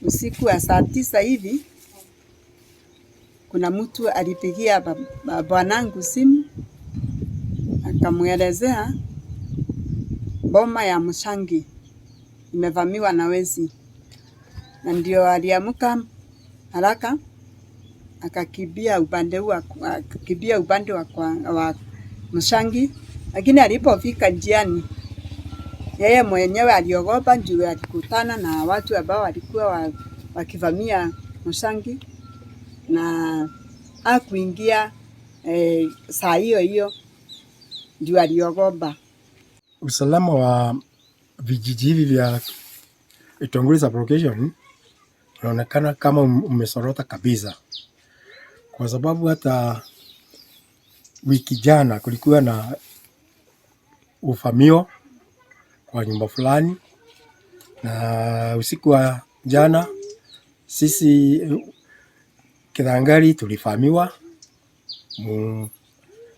Usiku wa saa 9 hivi kuna mtu alipigia bwanangu simu akamwelezea boma ya Mshangi imevamiwa na wezi, na ndio aliamka haraka akakimbia upande wa Mshangi, lakini alipofika njiani yeye mwenyewe aliogopa juu alikutana na watu ambao walikuwa wakivamia Mshangi na hakuingia saa hiyo juu aliogopa. Usalama wa vijiji hivi vya Itonguri sublocation unaonekana kama umesorota kabisa, kwa sababu hata wiki jana kulikuwa na uvamio kwa nyumba fulani, na usiku wa jana sisi Kidangari tulivamiwa.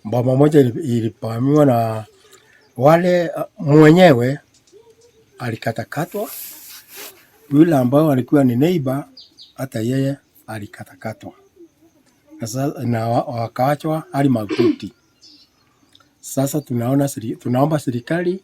Boma moja ilivamiwa na wale mwenyewe alikatakatwa, yule ambao alikuwa ni neighbor hata yeye alikatakatwa na wakaachwa hali mahututi. Sasa tunaomba serikali